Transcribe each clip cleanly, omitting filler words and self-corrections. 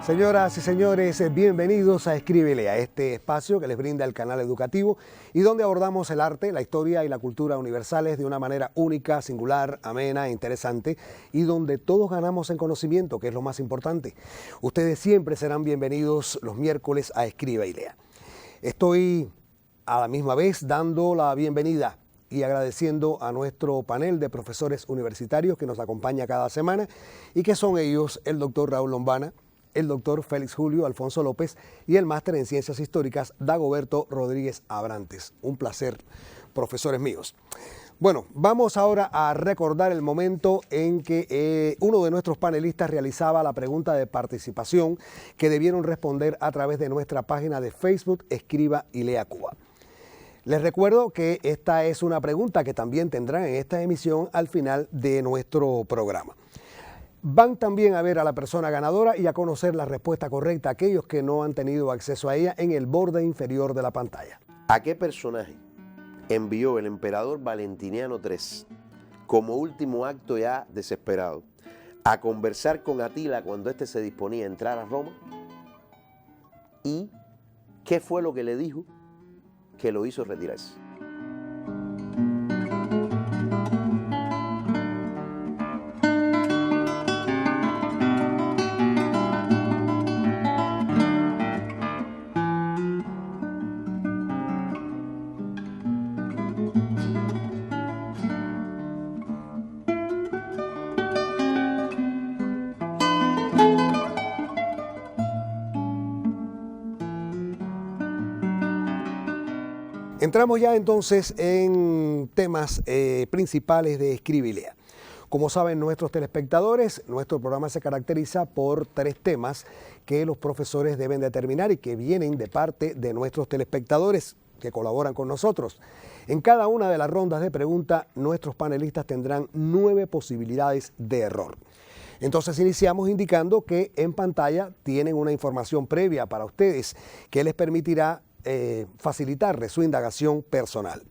Señoras y señores, bienvenidos a Escríbele, a este espacio que les brinda el canal educativo y donde abordamos el arte, la historia y la cultura universales de una manera única, singular, amena e interesante y donde todos ganamos en conocimiento, que es lo más importante. Ustedes siempre serán bienvenidos los miércoles a Escribe y Lea. Estoy a la misma vez dando la bienvenida y agradeciendo a nuestro panel de profesores universitarios que nos acompaña cada semana y que son ellos el doctor Raúl Lombana, el doctor Félix Julio Alfonso López y el máster en Ciencias Históricas Dagoberto Rodríguez Abrantes. Un placer, profesores míos. Bueno, vamos ahora a recordar el momento en que uno de nuestros panelistas realizaba la pregunta de participación que debieron responder a través de nuestra página de Facebook Escriba y Lea Cuba. Les recuerdo que esta es una pregunta que también tendrán en esta emisión al final de nuestro programa. Van también a ver a la persona ganadora y a conocer la respuesta correcta a aquellos que no han tenido acceso a ella en el borde inferior de la pantalla. ¿A qué personaje envió el emperador Valentiniano III como último acto ya desesperado a conversar con Atila cuando éste se disponía a entrar a Roma? ¿Y qué fue lo que le dijo que lo hizo retirarse? Entramos ya entonces en temas principales de Escribe y Lea. Como saben nuestros telespectadores, nuestro programa se caracteriza por 3 temas que los profesores deben determinar y que vienen de parte de nuestros telespectadores que colaboran con nosotros. En cada una de las rondas de pregunta, nuestros panelistas tendrán 9 posibilidades de error. Entonces iniciamos indicando que en pantalla tienen una información previa para ustedes que les permitirá facilitarle su indagación personal.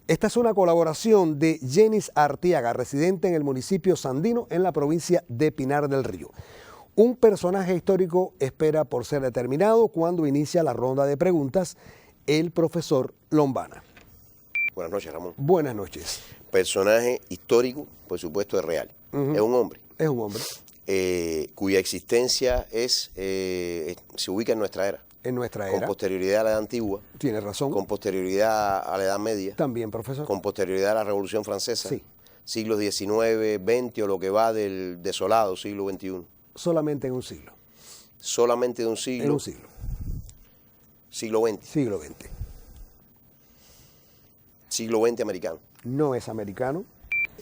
Esta es una colaboración de Jenis Artiaga, residente en el municipio Sandino, en la provincia de Pinar del Río. Un personaje histórico espera por ser determinado cuando inicia la ronda de preguntas el profesor Lombana. Buenas noches, Ramón. Buenas noches. Personaje histórico, por supuesto, es real. Es un hombre. Es un hombre. Cuya existencia se ubica en nuestra era. En nuestra era. Con posterioridad a la Edad Antigua. Tiene razón. Con posterioridad a la Edad Media. También, profesor. Con posterioridad a la Revolución Francesa. Sí. Siglos XIX, XX o lo que va del desolado siglo XXI. Solamente en un siglo. Solamente de un siglo. En un siglo. Siglo XX. Siglo XX. Siglo XX americano. No es americano.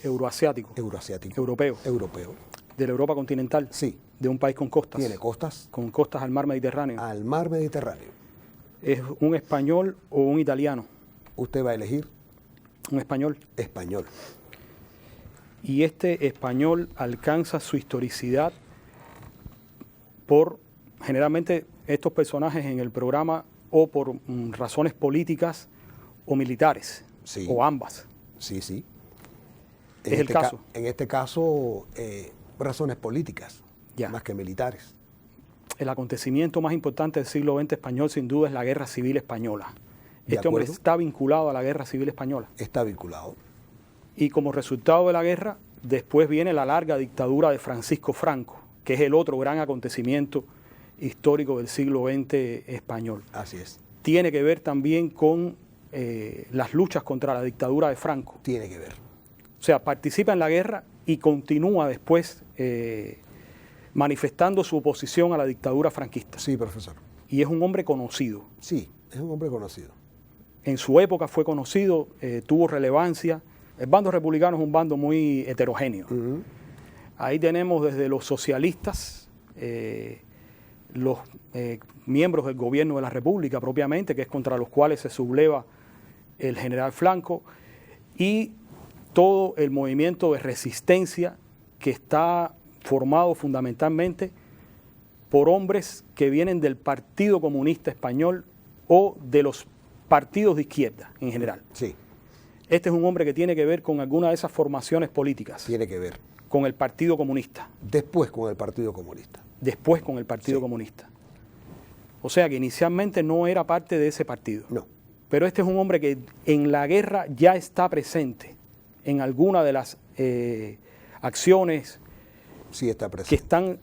Euroasiático. Euroasiático. Europeo. Europeo. De la Europa continental. Sí. De un país con costas. Tiene costas. Con costas al mar Mediterráneo. Al mar Mediterráneo. ¿Es un español o un italiano? Usted va a elegir. Un español. Español. Y este español alcanza su historicidad por, generalmente, estos personajes en el programa o por razones políticas o militares. Sí. O ambas. Sí, sí. Es el caso. En este caso, razones políticas, Ya. más que militares. El acontecimiento más importante del siglo XX español, sin duda, es la Guerra Civil Española. Este hombre está vinculado a la Guerra Civil Española. Está vinculado. Y como resultado de la guerra, después viene la larga dictadura de Francisco Franco, que es el otro gran acontecimiento histórico del siglo XX español. Así es. Tiene que ver también con las luchas contra la dictadura de Franco. Tiene que ver. O sea, participa en la guerra y continúa después manifestando su oposición a la dictadura franquista. Sí, profesor. Y es un hombre conocido. Sí, es un hombre conocido. En su época fue conocido, tuvo relevancia. El bando republicano es un bando muy heterogéneo. Ahí tenemos desde los socialistas, los miembros del gobierno de la República propiamente, que es contra los cuales se subleva el general Franco, y todo el movimiento de resistencia que está formado fundamentalmente por hombres que vienen del Partido Comunista Español o de los partidos de izquierda en general. Sí. Este es un hombre que tiene que ver con alguna de esas formaciones políticas. Tiene que ver. Con el Partido Comunista. Después con el Partido Comunista. después con el Partido Comunista. O sea que inicialmente no era parte de ese partido. No. Pero este es un hombre que en la guerra ya está presente en alguna de las acciones Sí, está presente. que están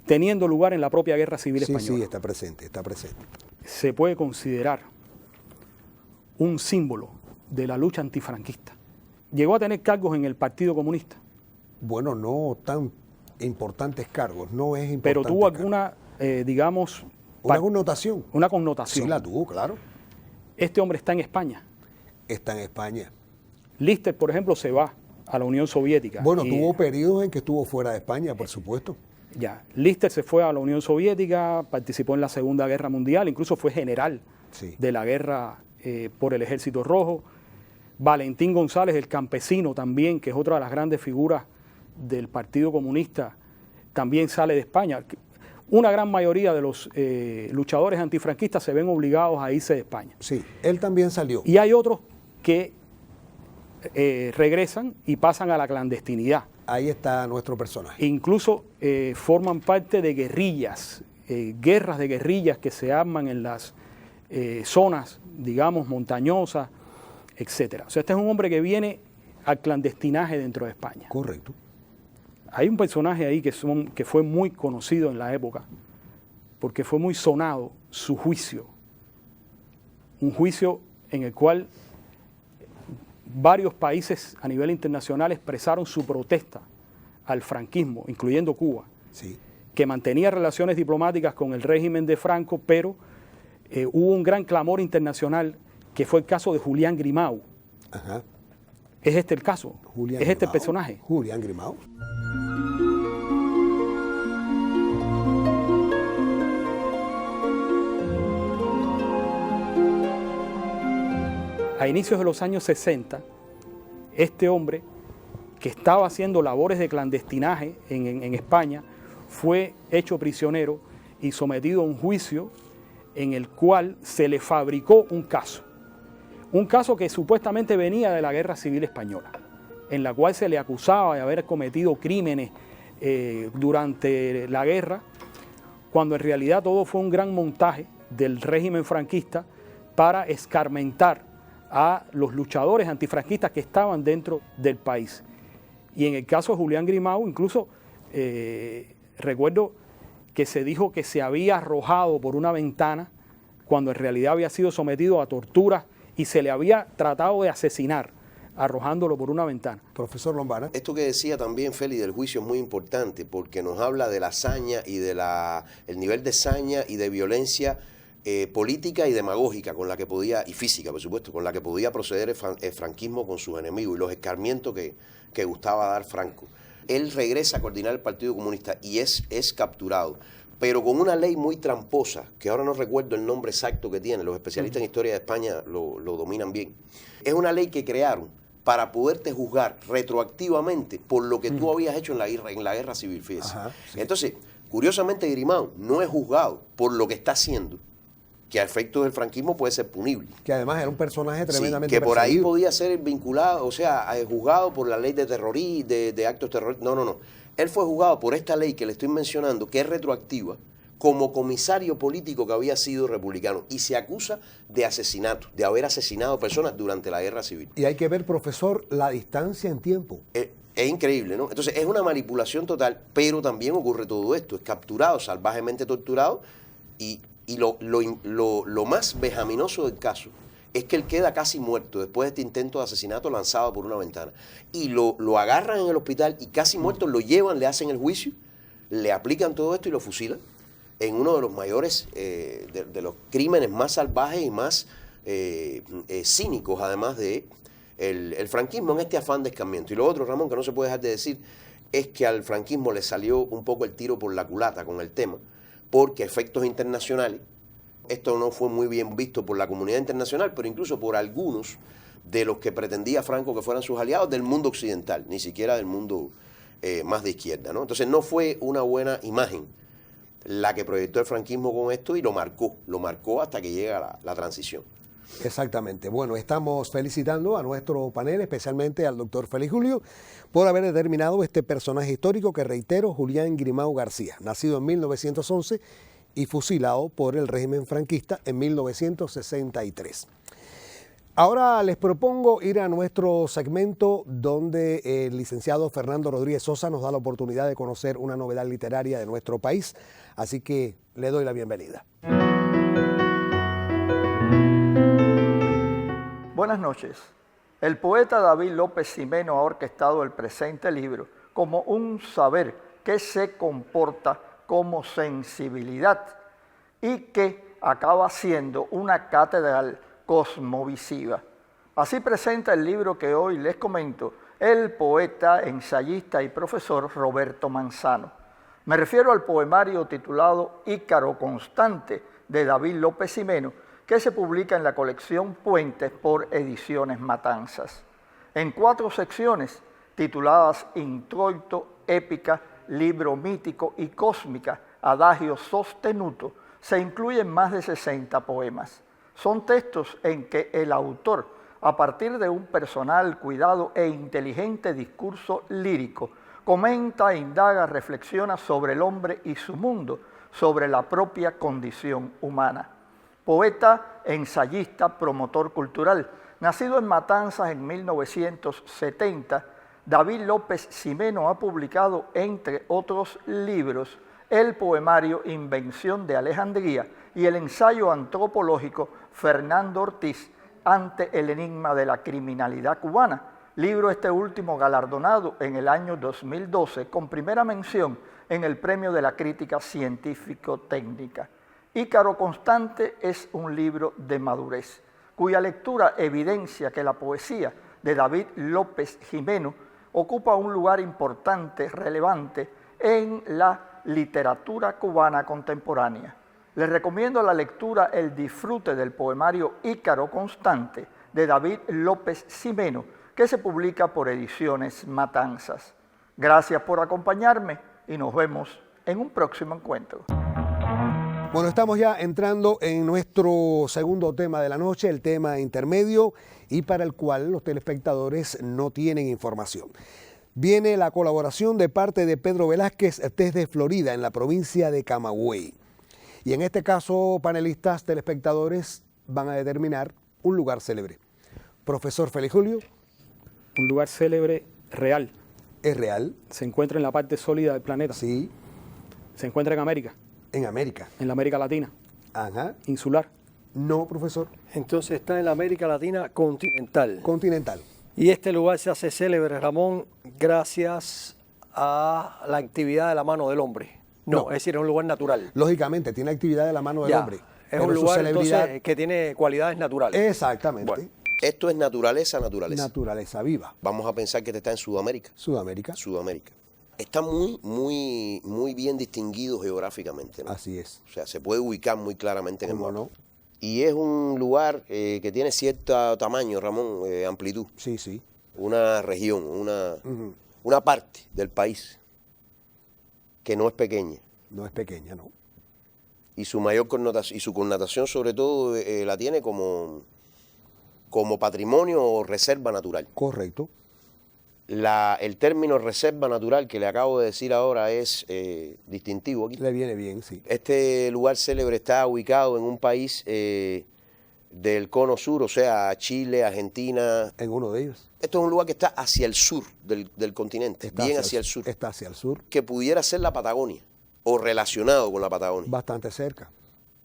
teniendo lugar en la propia Guerra Civil Sí, Española. sí, está presente, está presente. Se puede considerar un símbolo de la lucha antifranquista. Llegó a tener cargos en el Partido Comunista, Bueno, no tan importantes cargos, no es importante. pero tuvo cargo. alguna, digamos, Una connotación. una connotación. Sí, la tuvo, claro. Este hombre está en España. Está en España. Lister, por ejemplo, se va a la Unión Soviética. Bueno, Y, tuvo periodos en que estuvo fuera de España, por supuesto. ya, Lister se fue a la Unión Soviética, participó en la Segunda Guerra Mundial, incluso fue general Sí. de la guerra por el Ejército Rojo. Valentín González, el campesino también, que es otra de las grandes figuras del Partido Comunista, también sale de España. Una gran mayoría de los luchadores antifranquistas se ven obligados a irse de España. Sí, él también salió. Y hay otros que regresan y pasan a la clandestinidad. Ahí está nuestro personaje. Incluso forman parte de guerrillas, guerras de guerrillas que se arman en las zonas, digamos, montañosas, etcétera. O sea, este es un hombre que viene al clandestinaje dentro de España. Correcto. Hay un personaje ahí que fue muy conocido en la época, porque fue muy sonado su juicio. Un juicio en el cual varios países a nivel internacional expresaron su protesta al franquismo, incluyendo Cuba, Sí. que mantenía relaciones diplomáticas con el régimen de Franco, pero hubo un gran clamor internacional, que fue el caso de Julián Grimau. Ajá. Es este el caso, Julián es este el Grimau. personaje. Julián Grimau. A inicios de los años 60, este hombre, que estaba haciendo labores de clandestinaje en España, fue hecho prisionero y sometido a un juicio en el cual se le fabricó un caso. Un caso que supuestamente venía de la Guerra Civil Española, en la cual se le acusaba de haber cometido crímenes durante la guerra, cuando en realidad todo fue un gran montaje del régimen franquista para escarmentar a los luchadores antifranquistas que estaban dentro del país. Y en el caso de Julián Grimau, incluso recuerdo que se dijo que se había arrojado por una ventana cuando en realidad había sido sometido a torturas y se le había tratado de asesinar, arrojándolo por una ventana. Profesor Lombana. Esto que decía también Félix del juicio es muy importante porque nos habla de la hazaña y de el nivel de saña y de violencia política y demagógica con la que podía, y física por supuesto, con la que podía proceder el franquismo con sus enemigos y los escarmientos que gustaba dar Franco. Él regresa a coordinar el Partido Comunista y es capturado, pero con una ley muy tramposa, que ahora no recuerdo el nombre exacto que tiene, los especialistas en historia de España lo dominan bien. Es una ley que crearon para poderte juzgar retroactivamente por lo que tú habías hecho en la guerra civil, fíjese. Ajá, sí. Entonces, curiosamente Grimau no es juzgado por lo que está haciendo, que a efectos del franquismo puede ser punible. Que además era un personaje Sí, tremendamente que por ahí perseguido. podía ser vinculado, o sea, juzgado por la ley de terrorismo, de actos terroristas. No. Él fue juzgado por esta ley que le estoy mencionando, que es retroactiva, como comisario político que había sido republicano y se acusa de asesinato, de haber asesinado personas durante la guerra civil. Y hay que ver, profesor, la distancia en tiempo. Es increíble, ¿no? Entonces es una manipulación total, pero también ocurre todo esto, es capturado, salvajemente torturado y lo más vejaminoso del caso es que él queda casi muerto después de este intento de asesinato lanzado por una ventana. Y lo agarran en el hospital y casi muerto lo llevan, le hacen el juicio, le aplican todo esto y lo fusilan en uno de los mayores, de los crímenes más salvajes y más cínicos, además de el franquismo en este afán de escarmiento. Y lo otro, Ramón, que no se puede dejar de decir, es que al franquismo le salió un poco el tiro por la culata con el tema, porque a efectos internacionales, esto no fue muy bien visto por la comunidad internacional, pero incluso por algunos de los que pretendía Franco que fueran sus aliados del mundo occidental, ni siquiera del mundo más de izquierda, ¿no? Entonces no fue una buena imagen la que proyectó el franquismo con esto y lo marcó hasta que llega la transición. Exactamente. Bueno, estamos felicitando a nuestro panel, especialmente al doctor Félix Julio, por haber determinado este personaje histórico que, reitero, Julián Grimau García, nacido en 1911 y fusilado por el régimen franquista en 1963. Ahora les propongo ir a nuestro segmento donde el licenciado Fernando Rodríguez Sosa nos da la oportunidad de conocer una novedad literaria de nuestro país, así que le doy la bienvenida. Buenas noches. El poeta David López Gimeno ha orquestado el presente libro como un saber que se comporta como sensibilidad y que acaba siendo una catedral cosmovisiva. Así presenta el libro que hoy les comento el poeta, ensayista y profesor Roberto Manzano. Me refiero al poemario titulado Ícaro Constante de David López Gimeno, que se publica en la colección Puentes por Ediciones Matanzas. En 4 secciones tituladas Introito, Épica, Libro Mítico y Cósmica, Adagio Sostenuto, se incluyen más de 60 poemas. Son textos en que el autor, a partir de un personal, cuidado e inteligente discurso lírico, comenta, indaga, reflexiona sobre el hombre y su mundo, sobre la propia condición humana. Poeta, ensayista, promotor cultural, nacido en Matanzas en 1970, David López Gimeno ha publicado, entre otros libros, el poemario Invención de Alejandría y el ensayo antropológico Fernando Ortiz ante el enigma de la criminalidad cubana, libro este último galardonado en el año 2012 con primera mención en el Premio de la Crítica Científico-Técnica. Ícaro Constante es un libro de madurez, cuya lectura evidencia que la poesía de David López Gimeno ocupa un lugar importante, relevante, en la literatura cubana contemporánea. Les recomiendo la lectura, el disfrute del poemario Ícaro Constante de David López Gimeno, que se publica por Ediciones Matanzas. Gracias por acompañarme y nos vemos en un próximo encuentro. Bueno, estamos ya entrando en nuestro segundo tema de la noche, el tema intermedio y para el cual los telespectadores no tienen información. Viene la colaboración de parte de Pedro Velázquez desde Florida, en la provincia de Camagüey. Y en este caso, panelistas, telespectadores, van a determinar un lugar célebre. Profesor Félix Julio. Un lugar célebre real. ¿Es real? Se encuentra en la parte sólida del planeta. Sí. Se encuentra en América. En América. En la América Latina. Ajá. Insular. No, profesor. Entonces está en la América Latina continental. Continental. Y este lugar se hace célebre, Ramón, gracias a la actividad de la mano del hombre. No, es decir, es un lugar natural. Lógicamente, tiene actividad de la mano del hombre. Es un lugar entonces, que tiene cualidades naturales. Exactamente. Bueno. Esto es naturaleza. Naturaleza viva. Vamos a pensar que está en Sudamérica. Sudamérica. Está muy bien distinguido geográficamente, ¿no? Así es. O sea, se puede ubicar muy claramente en el ¿Cómo mapa. no? Y es un lugar que tiene cierto tamaño, Ramón, amplitud. Sí, sí. Una región, una parte del país que no es pequeña. No es pequeña, no. Y su mayor connotación, y su connotación sobre todo la tiene como patrimonio o reserva natural. Correcto. El término reserva natural que le acabo de decir ahora es distintivo aquí. Le viene bien, sí. Este lugar célebre está ubicado en un país del cono sur, o sea, Chile, Argentina. En uno de ellos. Esto es un lugar que está hacia el sur del continente, bien hacia el sur. Está hacia el sur. Que pudiera ser la Patagonia o relacionado con la Patagonia. Bastante cerca.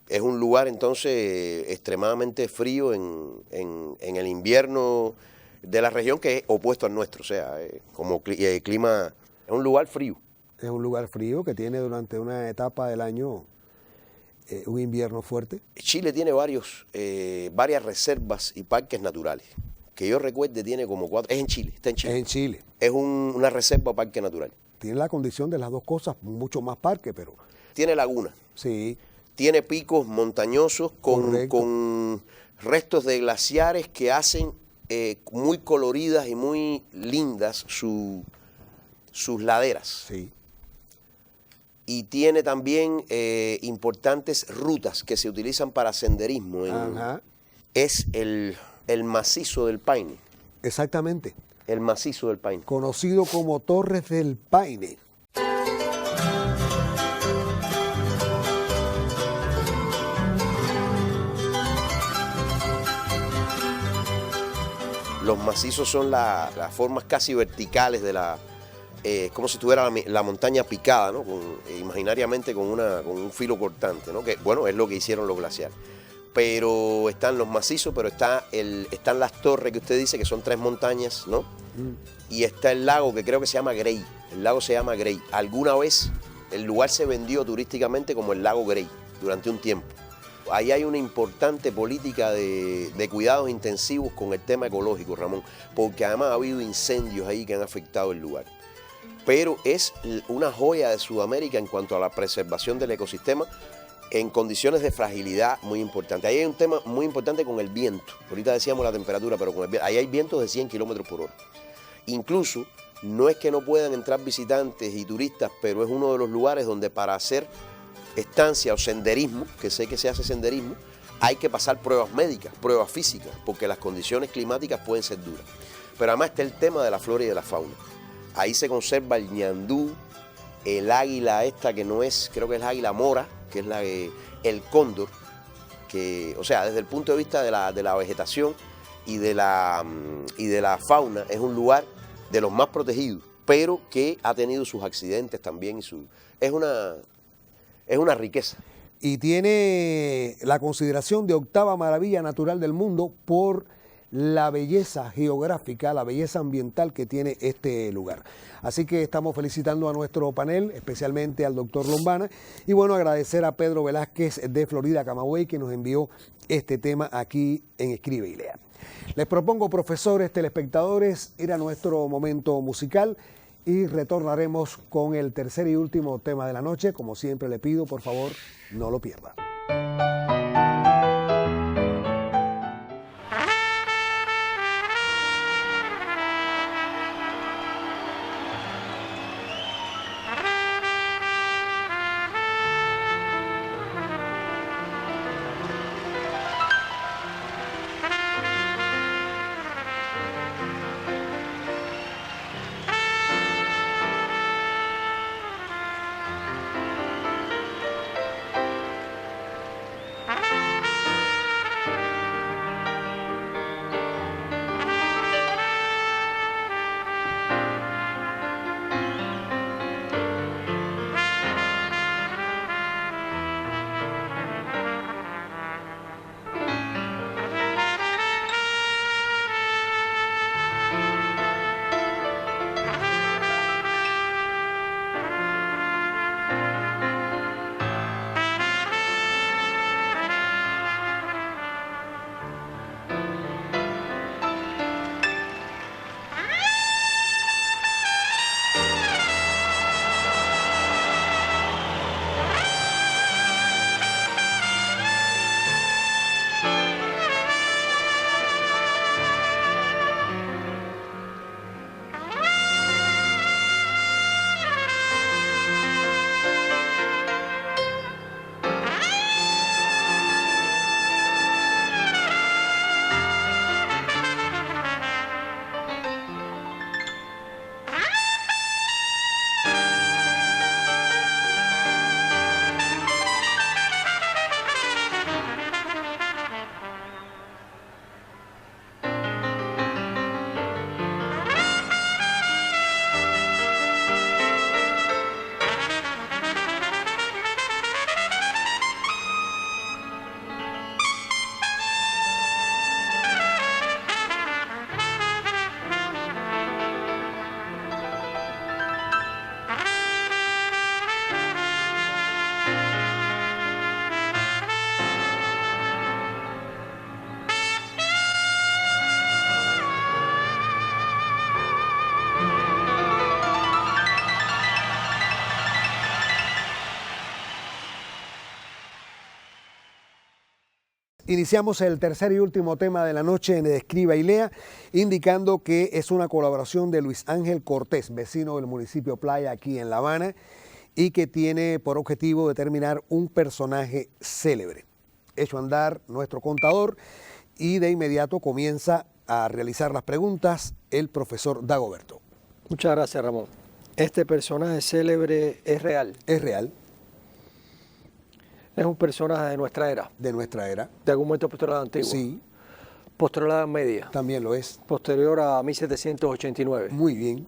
Es un lugar entonces extremadamente frío en el invierno de la región, que es opuesto al nuestro, o sea, como clima, es un lugar frío. Es un lugar frío que tiene durante una etapa del año un invierno fuerte. Chile tiene varias reservas y parques naturales. Que yo recuerde tiene como 4, es en Chile, está en Chile. Es en Chile. Es una reserva o parque natural. Tiene la condición de las dos cosas, mucho más parque, pero... Tiene laguna. Sí. Tiene picos montañosos con restos de glaciares que hacen muy coloridas y muy lindas sus laderas. Sí. Y tiene también importantes rutas que se utilizan para senderismo. Ajá. es el macizo del Paine. Exactamente. El macizo del Paine. Conocido como Torres del Paine. Los macizos son las formas casi verticales de la... como si tuviera la montaña picada, ¿no? Imaginariamente con un filo cortante, ¿no? Que, bueno, es lo que hicieron los glaciares. Pero están los macizos, pero están las torres que usted dice, que son 3 montañas, ¿no? Y está el lago que creo que se llama Grey. El lago se llama Grey. Alguna vez el lugar se vendió turísticamente como el lago Grey durante un tiempo. Ahí hay una importante política de cuidados intensivos con el tema ecológico, Ramón, porque además ha habido incendios ahí que han afectado el lugar. Pero es una joya de Sudamérica en cuanto a la preservación del ecosistema en condiciones de fragilidad muy importante. Ahí hay un tema muy importante con el viento. Ahorita decíamos la temperatura, pero con el viento, ahí hay vientos de 100 kilómetros por hora. Incluso, no es que no puedan entrar visitantes y turistas, pero es uno de los lugares donde para hacer estancia o senderismo, que sé que se hace senderismo, hay que pasar pruebas médicas, pruebas físicas, porque las condiciones climáticas pueden ser duras. Pero además está el tema de la flora y de la fauna. Ahí se conserva el ñandú, el águila esta que no es, creo que es la águila mora, que es el cóndor, que, o sea, desde el punto de vista de la vegetación y de la fauna, es un lugar de los más protegidos, pero que ha tenido sus accidentes también es una riqueza. Y tiene la consideración de 8ª maravilla natural del mundo por la belleza geográfica, la belleza ambiental que tiene este lugar. Así que estamos felicitando a nuestro panel, especialmente al doctor Lombana, y bueno, agradecer a Pedro Velázquez de Florida, Camagüey, que nos envió este tema aquí en Escribe y Lea. Les propongo, profesores, telespectadores, ir a nuestro momento musical y retornaremos con el tercer y último tema de la noche. Como siempre le pido, por favor, no lo pierda. Iniciamos el tercer y último tema de la noche en Escriba y Lea, indicando que es una colaboración de Luis Ángel Cortés, vecino del municipio Playa aquí en La Habana, y que tiene por objetivo determinar un personaje célebre. Hecho andar nuestro contador y de inmediato comienza a realizar las preguntas el profesor Dagoberto. Muchas gracias, Ramón. Este personaje célebre es real. ¿Es real? Es un personaje de nuestra era, De nuestra era. de algún momento posterior a la antigua. Sí, Posterior a la Edad Media, también lo es. posterior a 1789. Muy bien.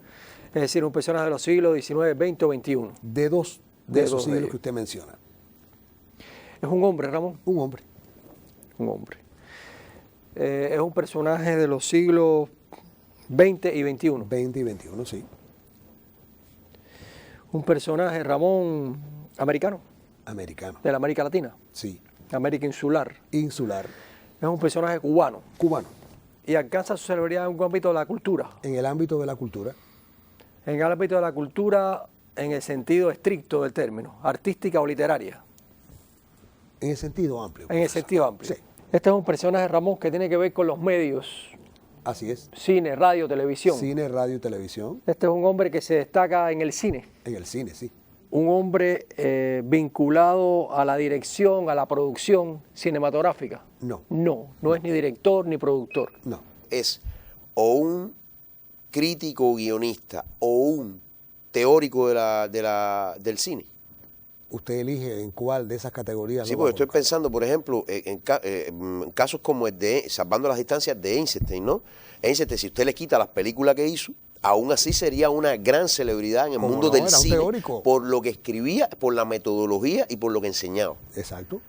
Es decir, un personaje de los siglos XIX, XX o XXI. De dos de De esos dos de siglos ellos. que usted menciona. Es un hombre, Ramón. Un hombre. Un hombre. Es un personaje de los siglos XX y XXI. 20 y 21, sí. Un personaje, Ramón, americano, Americano. de la América Latina, Sí. América insular. Insular. Es un personaje cubano Cubano. y alcanza su celebridad en un ámbito de la cultura. En el ámbito de la cultura. En el ámbito de la cultura, en el sentido estricto del término, artística o literaria, En el sentido amplio. en el profesor. sentido amplio. Sí. Este es un personaje, Ramón, que tiene que ver con los medios, Así es. cine, radio, televisión. Cine, radio y televisión. Este es un hombre que se destaca en el cine. En el cine, sí. Un hombre vinculado a la dirección, a la producción cinematográfica. No. No es ni director ni productor. No. Es o un crítico guionista o un teórico del cine. Usted elige en cuál de esas categorías. Sí, lo va porque a estoy colocar. pensando, por ejemplo, en casos como el de, salvando las distancias, de Einstein, ¿no? Einstein, si usted le quita las películas que hizo, aún así sería una gran celebridad en el ¿Cómo mundo no? del Era un cine, teórico. por lo que escribía, por la metodología y por lo que enseñaba. Exacto.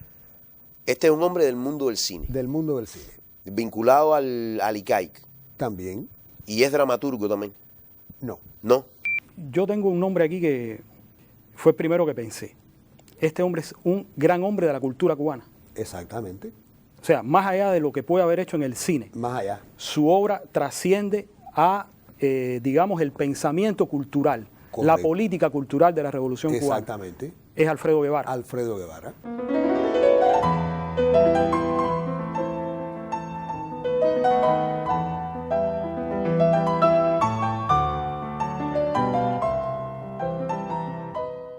Este es un hombre del mundo del cine, Del mundo del cine. vinculado al ICAIC, También. y es dramaturgo también, No. ¿no? Yo tengo un nombre aquí que fue el primero que pensé. Este hombre es un gran hombre de la cultura cubana. Exactamente. O sea, más allá de lo que puede haber hecho en el cine, Más allá. su obra trasciende a, digamos, el pensamiento cultural, la Correcto. política cultural de la Revolución Cubana. Exactamente. Es Alfredo Guevara. Alfredo Guevara.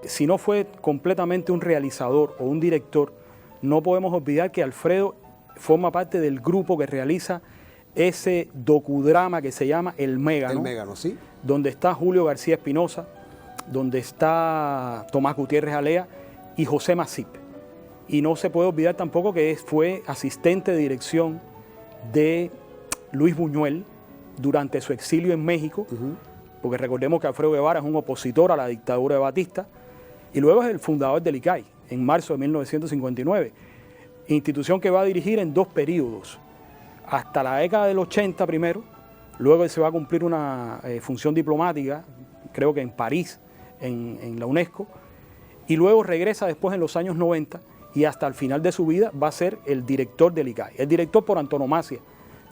Si no fue completamente un realizador o un director, no podemos olvidar que Alfredo forma parte del grupo que realiza ese docudrama que se llama El Mégano, El Mégano, sí. donde está Julio García Espinosa, donde está Tomás Gutiérrez Alea y José Masip. Y no se puede olvidar tampoco que fue asistente de dirección de Luis Buñuel durante su exilio en México, porque recordemos que Alfredo Guevara es un opositor a la dictadura de Batista, y luego es el fundador del ICAI, en marzo de 1959, institución que va a dirigir en 2 periodos, hasta la década del 80 primero, luego se va a cumplir una función diplomática, creo que en París, en la UNESCO, y luego regresa después en los años 90 y hasta el final de su vida va a ser el director del ICAI, el director por antonomasia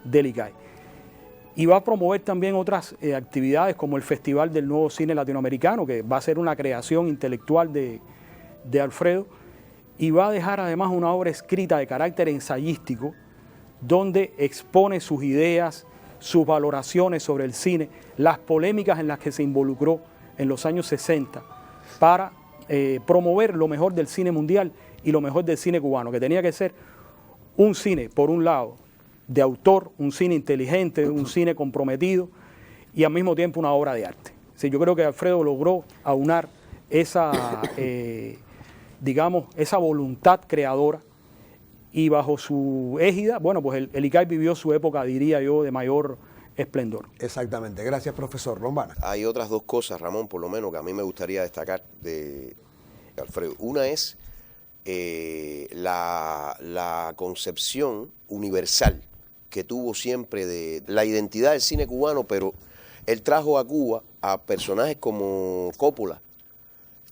del ICAI. Y va a promover también otras actividades como el Festival del Nuevo Cine Latinoamericano, que va a ser una creación intelectual de Alfredo, y va a dejar además una obra escrita de carácter ensayístico, donde expone sus ideas, sus valoraciones sobre el cine, las polémicas en las que se involucró en los años 60 para promover lo mejor del cine mundial y lo mejor del cine cubano, que tenía que ser un cine, por un lado, de autor, un cine inteligente, un cine comprometido y al mismo tiempo una obra de arte. Sí, yo creo que Alfredo logró aunar esa, digamos, esa voluntad creadora y bajo su égida, bueno, pues el ICAI vivió su época, diría yo, de mayor esplendor. Exactamente. Gracias, profesor Lombana. Hay otras 2 cosas, Ramón, por lo menos, que a mí me gustaría destacar de Alfredo. Una es la concepción universal que tuvo siempre de la identidad del cine cubano, pero él trajo a Cuba a personajes como Coppola,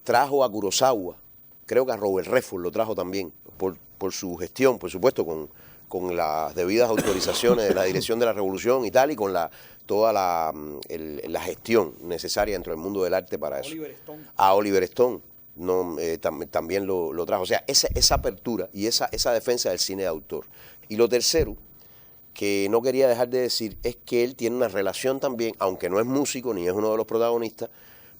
trajo a Kurosawa, creo que a Robert Redford lo trajo también, por su gestión, por supuesto, con las debidas autorizaciones de la Dirección de la Revolución y tal, y con toda la gestión necesaria dentro del mundo del arte para eso. A Oliver Stone también lo trajo. O sea, esa apertura y esa defensa del cine de autor. Y lo tercero, que no quería dejar de decir, es que él tiene una relación también, aunque no es músico ni es uno de los protagonistas,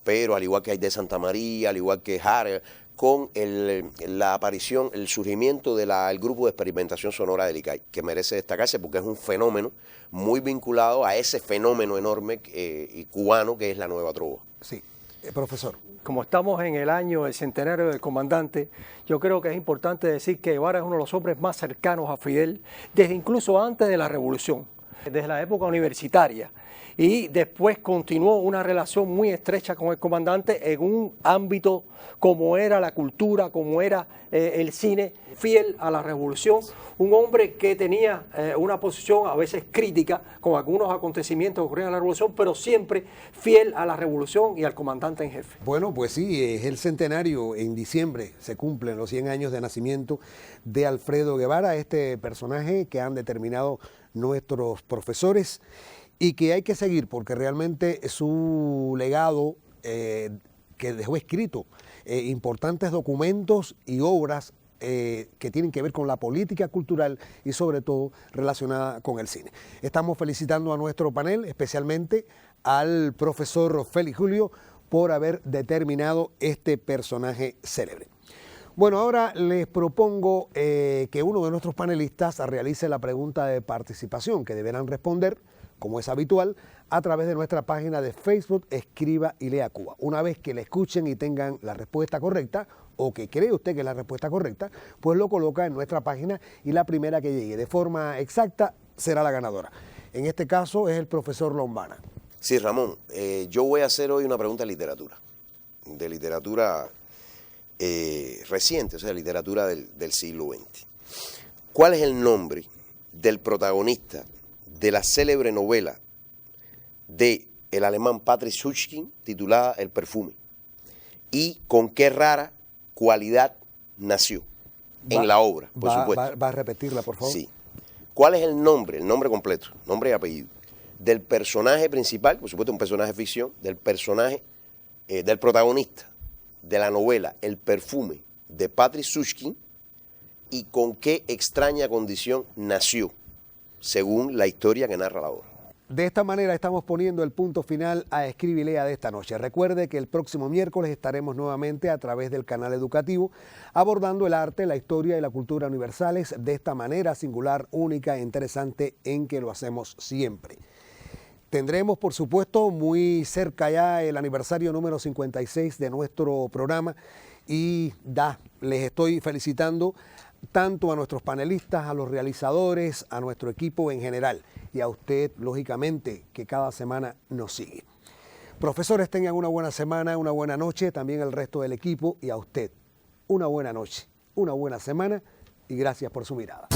pero al igual que Aide Santa María, al igual que Harry, con la aparición, el surgimiento del grupo de experimentación sonora del ICAI, que merece destacarse porque es un fenómeno muy vinculado a ese fenómeno enorme y cubano que es la nueva trova. Sí, profesor. Como estamos en el año del centenario del comandante, yo creo que es importante decir que Guevara es uno de los hombres más cercanos a Fidel, desde incluso antes de la revolución, desde la época universitaria. Y después continuó una relación muy estrecha con el comandante en un ámbito como era la cultura, como era el cine, fiel a la revolución, un hombre que tenía una posición a veces crítica con algunos acontecimientos que ocurrían en la revolución, pero siempre fiel a la revolución y al comandante en jefe. Bueno, pues sí, es el centenario, en diciembre se cumplen los 100 años de nacimiento de Alfredo Guevara, este personaje que han determinado nuestros profesores y que hay que seguir porque realmente su legado que dejó escrito importantes documentos y obras que tienen que ver con la política cultural y sobre todo relacionada con el cine. Estamos felicitando a nuestro panel, especialmente al profesor Félix Julio por haber determinado este personaje célebre. Bueno, ahora les propongo que uno de nuestros panelistas realice la pregunta de participación que deberán responder, como es habitual, a través de nuestra página de Facebook, Escriba y Lea Cuba. Una vez que la escuchen y tengan la respuesta correcta, o que cree usted que es la respuesta correcta, pues lo coloca en nuestra página y la primera que llegue de forma exacta será la ganadora. En este caso es el profesor Lombana. Sí, Ramón, yo voy a hacer hoy una pregunta de literatura reciente, o sea, literatura del siglo XX. ¿Cuál es el nombre del protagonista de la célebre novela del alemán Patrick Suchkin titulada El perfume? ¿Y con qué rara cualidad nació en la obra, por supuesto? ¿Va a repetirla, por favor? Sí. ¿Cuál es el nombre completo, nombre y apellido, del personaje principal, por supuesto un personaje de ficción, del protagonista de la novela El perfume de Patrick Suchkin y con qué extraña condición nació, según la historia que narra la obra? De esta manera estamos poniendo el punto final a Escribe y Lea de esta noche. Recuerde que el próximo miércoles estaremos nuevamente a través del canal educativo abordando el arte, la historia y la cultura universales de esta manera singular, única e interesante en que lo hacemos siempre. Tendremos, por supuesto, muy cerca ya el aniversario número 56 de nuestro programa y les estoy felicitando tanto a nuestros panelistas, a los realizadores, a nuestro equipo en general y a usted, lógicamente, que cada semana nos sigue. Profesores, tengan una buena semana, una buena noche, también el resto del equipo y a usted, una buena noche, una buena semana y gracias por su mirada.